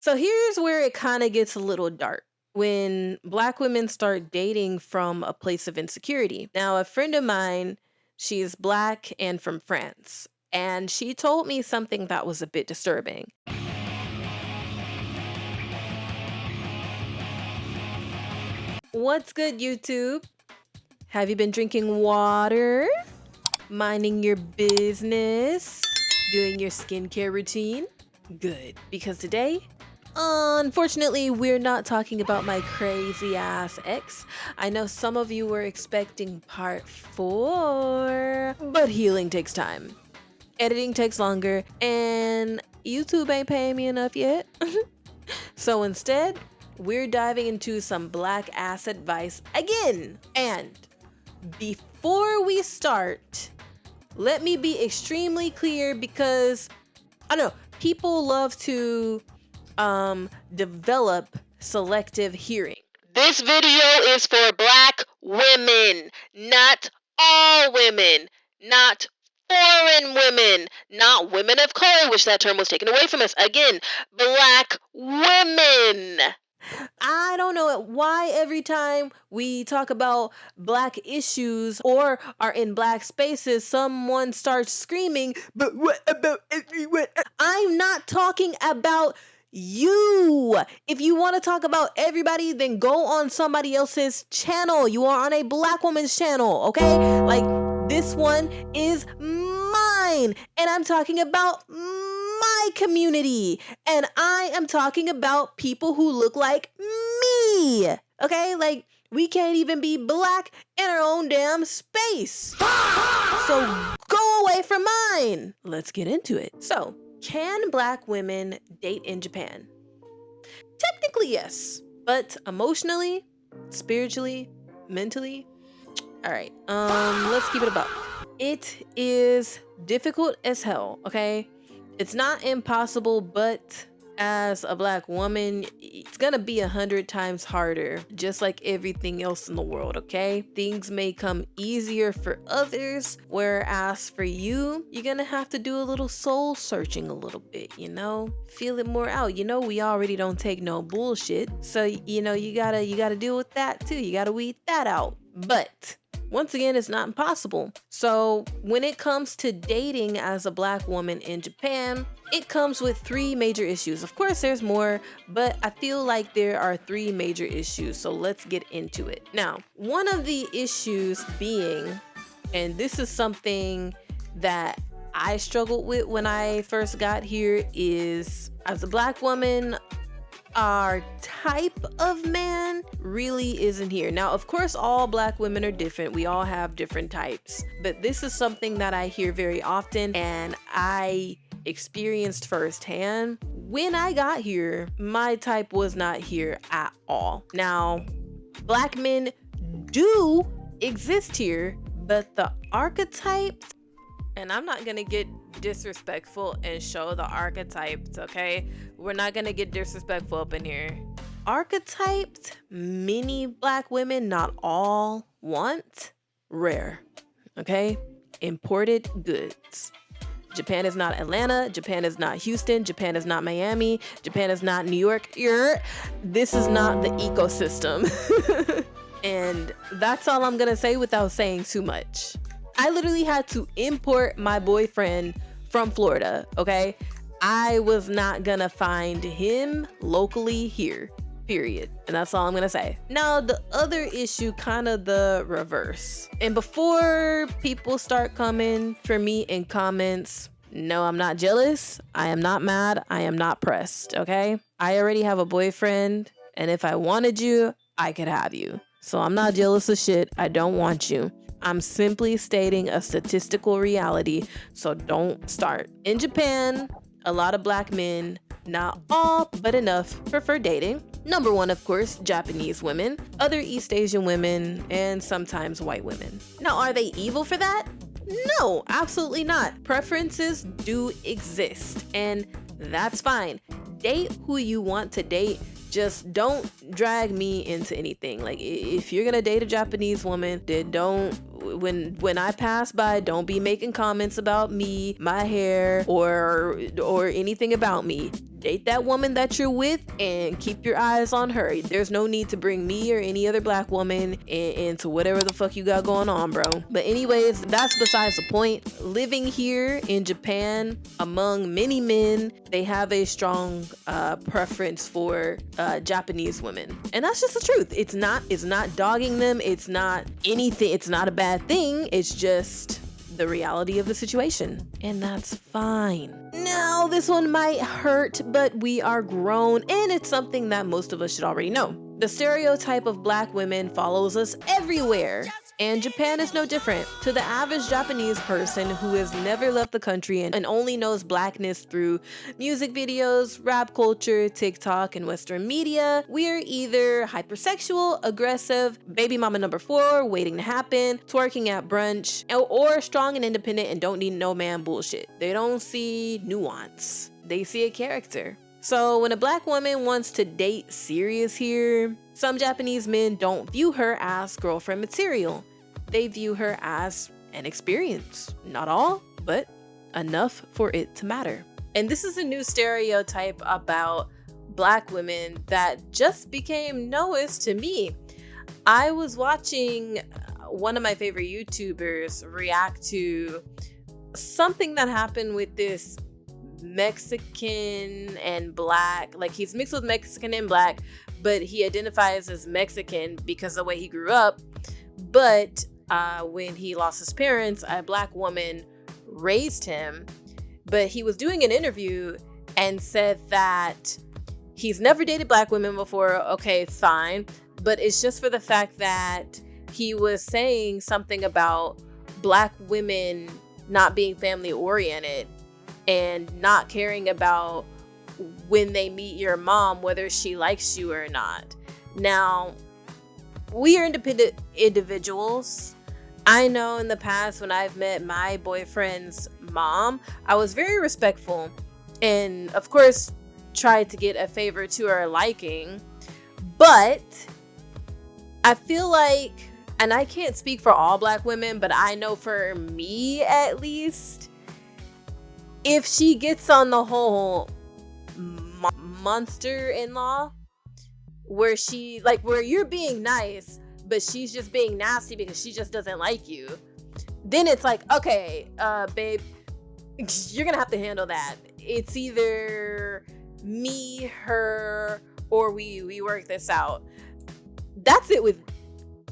So here's where it kind of gets a little dark. When Black women start dating from a place of insecurity. Now, a friend of mine, she's Black and from France, and she told me something that was a bit disturbing. What's good, YouTube? Have you been drinking water? Minding your business? Doing your skincare routine? Good, because today, unfortunately, we're not talking about my crazy ass ex. I know some of you were expecting part 4, but healing takes time. Editing takes longer, and YouTube ain't paying me enough yet. So instead, we're diving into some black ass advice again. And before we start, let me be extremely clear because I don't know, people love to develop selective hearing. This video is for Black women, not all women, not foreign women, not women of color, which that term was taken away from us. Again, Black women. I don't know why every time we talk about Black issues or are in Black spaces, someone starts screaming, but what about everyone? I'm not talking about you. If you want to talk about everybody, then go on somebody else's channel. You are on a Black woman's channel, okay? Like, this one is mine, and I'm talking about my community, and I am talking about people who look like me, okay? Like, we can't even be Black in our own damn space. So go away from mine. Let's get into it. So, can Black women date in Japan? Technically, yes, but emotionally, spiritually, mentally, all right, let's keep it a buck. It is difficult as hell, okay? It's not impossible, but as a Black woman, it's gonna be 100 times harder, just like everything else in the world, okay? Things may come easier for others, whereas for you, you're gonna have to do a little soul searching a little bit, you know? Feel it more out. You know, we already don't take no bullshit, so, you know, you gotta deal with that too. You gotta weed that out. But once again, it's not impossible. So when it comes to dating as a Black woman in Japan, it comes with 3 major issues. Of course, there's more, but I feel like there are 3 major issues. So let's get into it. Now, one of the issues being, and this is something that I struggled with when I first got here, is as a Black woman, our type of man really isn't here. Now, of course, all Black women are different. We all have different types, but this is something that I hear very often, and I experienced firsthand. When I got here, my type was not here at all. Now, Black men do exist here, but the archetypes, and I'm not gonna get disrespectful and show the archetypes, okay? We're not gonna get disrespectful up in here. Archetypes, many Black women, not all, want rare, okay? Imported goods. Japan is not Atlanta. Japan is not Houston. Japan is not Miami. Japan is not New York. This is not the ecosystem. And that's all I'm gonna say without saying too much. I literally had to import my boyfriend from Florida, okay? I was not gonna find him locally here, period. And that's all I'm gonna say. Now, the other issue, kind of the reverse. And before people start coming for me in comments, no, I'm not jealous. I am not mad. I am not pressed, okay? I already have a boyfriend, and if I wanted you, I could have you. So I'm not jealous of shit. I don't want you. I'm simply stating a statistical reality, so don't start. In Japan, a lot of Black men, not all, but enough, prefer dating. Number 1, of course, Japanese women, other East Asian women, and sometimes white women. Now, are they evil for that? No, absolutely not. Preferences do exist, and that's fine. Date who you want to date. Just don't drag me into anything. Like, if you're gonna date a Japanese woman, then don't, when I pass by, don't be making comments about me, my hair, or anything about me. date that woman that you're with and keep your eyes on her. There's no need to bring me or any other black woman into whatever the fuck you got going on, bro. But anyways, that's besides the point. Living here in Japan, among many men, they have a strong preference for Japanese women, and that's just the truth. It's not dogging them. It's not anything. It's not a bad thing. It's just the reality of the situation, and that's fine. Now, this one might hurt, but we are grown, and it's something that most of us should already know. The stereotype of black women follows us everywhere, and Japan is no different. To the average Japanese person who has never left the country and only knows blackness through music videos, rap culture, TikTok, and Western media, we are either hypersexual, aggressive, baby mama number 4, waiting to happen, twerking at brunch, or strong and independent and don't need no man bullshit. They don't see nuance. They see a character. So when a black woman wants to date serious here, some Japanese men don't view her as girlfriend material. They view her as an experience. Not all, but enough for it to matter. And this is a new stereotype about black women that just became noticed to me. I was watching one of my favorite YouTubers react to something that happened with this Mexican and black, like he's mixed with Mexican and black, but he identifies as Mexican because of the way he grew up. But when he lost his parents, a black woman raised him. But he was doing an interview and said that he's never dated black women before. Okay, fine. But it's just for the fact that he was saying something about black women not being family oriented and not caring about when they meet your mom, whether she likes you or not. Now, we are independent individuals. I know in the past when I've met my boyfriend's mom, I was very respectful and, of course, tried to get a favor to her liking. But I feel like, and I can't speak for all black women, but I know for me at least, if she gets on the whole monster-in-law, where you're being nice, but she's just being nasty because she just doesn't like you, then it's like, okay, babe, you're gonna have to handle that. It's either me, her, or we work this out. That's it with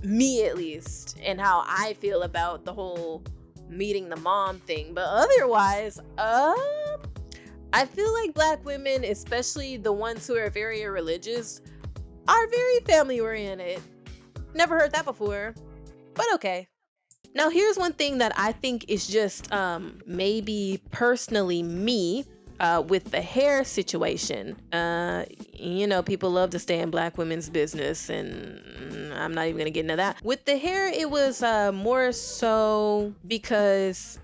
me, at least, and how I feel about the whole meeting the mom thing. But otherwise, I feel like black women, especially the ones who are very religious, are very family oriented. Never heard that before, but okay. Now here's one thing that I think is just maybe personally me with the hair situation. People love to stay in black women's business, and I'm not even gonna get into that. With the hair, it was more so because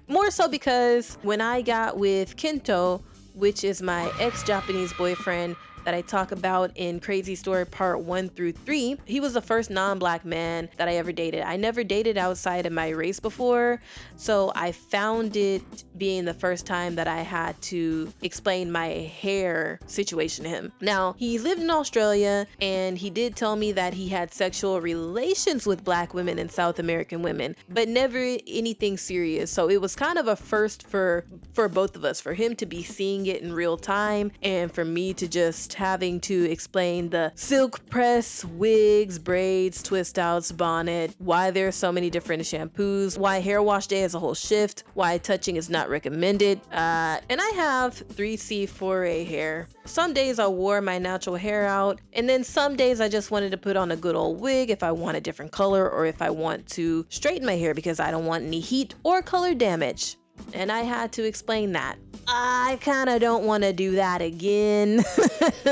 when I got with Kento, which is my ex-Japanese boyfriend that I talk about in Crazy Story Part 1 through 3. He was the first non-black man that I ever dated. I never dated outside of my race before, so I found it being the first time that I had to explain my hair situation to him. Now, he lived in Australia, and he did tell me that he had sexual relations with black women and South American women, but never anything serious. So it was kind of a first for both of us, for him to be seeing it in real time, and for me to just having to explain the silk press, wigs, braids, twist outs, bonnet, why there's so many different shampoos, why hair wash day is a whole shift, why touching is not recommended. And I have 3C4A hair. Some days I wore my natural hair out, and then some days I just wanted to put on a good old wig if I want a different color, or if I want to straighten my hair because I don't want any heat or color damage. And I had to explain that. I kind of don't want to do that again.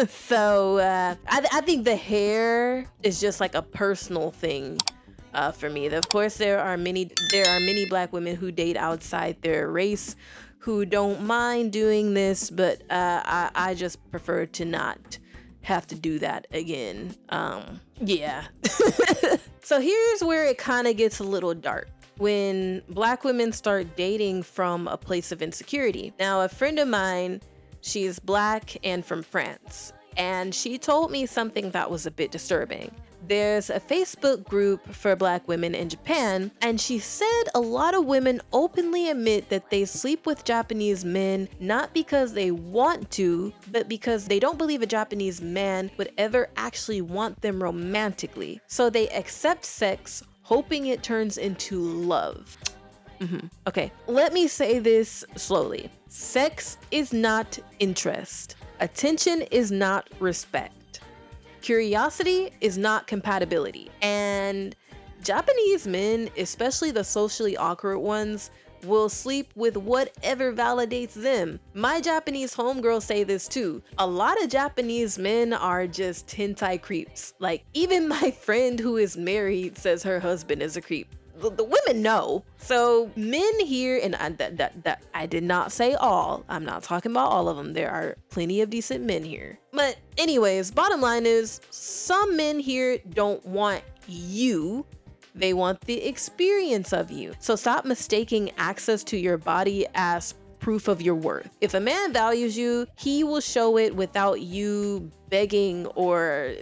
So I think the hair is just like a personal thing for me. Of course, there are many black women who date outside their race who don't mind doing this, but I just prefer to not have to do that again. Yeah. So here's where it kind of gets a little dark. When black women start dating from a place of insecurity. Now, a friend of mine She's black and from France. And she told me something that was a bit disturbing. There's a Facebook group for black women in Japan, and she said a lot of women openly admit that they sleep with Japanese men not because they want to, but because they don't believe a Japanese man would ever actually want them romantically. So they accept sex, hoping it turns into love. Okay, let me say this slowly. Sex is not interest. Attention is not respect. Curiosity is not compatibility. And Japanese men, especially the socially awkward ones, will sleep with whatever validates them. My Japanese homegirls say this too. A lot of Japanese men are just hentai creeps. Like, even my friend who is married says her husband is a creep. The women know. So men here, and I did not say all. I'm not talking about all of them. There are plenty of decent men here. But anyways, bottom line is some men here don't want you. They want the experience of you. So stop mistaking access to your body as proof of your worth. If a man values you, he will show it without you begging or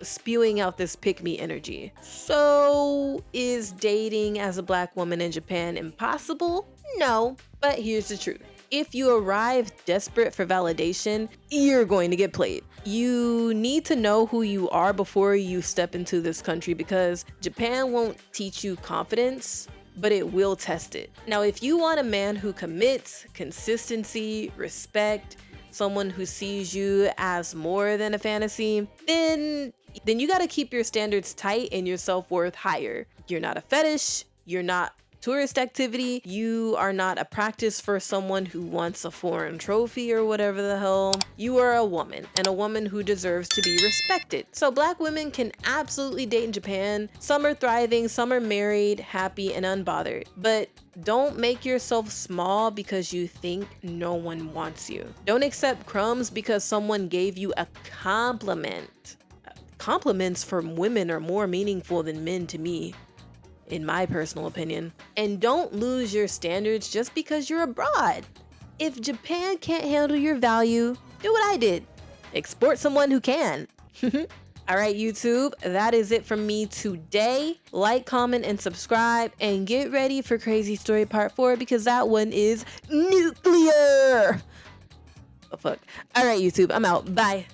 spewing out this pick-me energy. So is dating as a black woman in Japan impossible? No, but here's the truth. If you arrive desperate for validation, you're going to get played. You need to know who you are before you step into this country, because Japan won't teach you confidence, but it will test it. Now, if you want a man who commits, consistency, respect, someone who sees you as more than a fantasy, then you got to keep your standards tight and your self-worth higher. You're not a fetish. You're not tourist activity. You are not a practice for someone who wants a foreign trophy or whatever the hell. You are a woman, and a woman who deserves to be respected. So black women can absolutely date in Japan. Some are thriving, some are married, happy, and unbothered. But don't make yourself small because you think no one wants you. Don't accept crumbs because someone gave you a compliment. Compliments from women are more meaningful than men to me, in my personal opinion. And don't lose your standards just because you're abroad. If Japan can't handle your value, do what I did. Export someone who can. All right, YouTube, that is it from me today. Like, comment, and subscribe, and get ready for Crazy Story Part 4 because that one is nuclear. Oh, fuck. All right, YouTube, I'm out. Bye.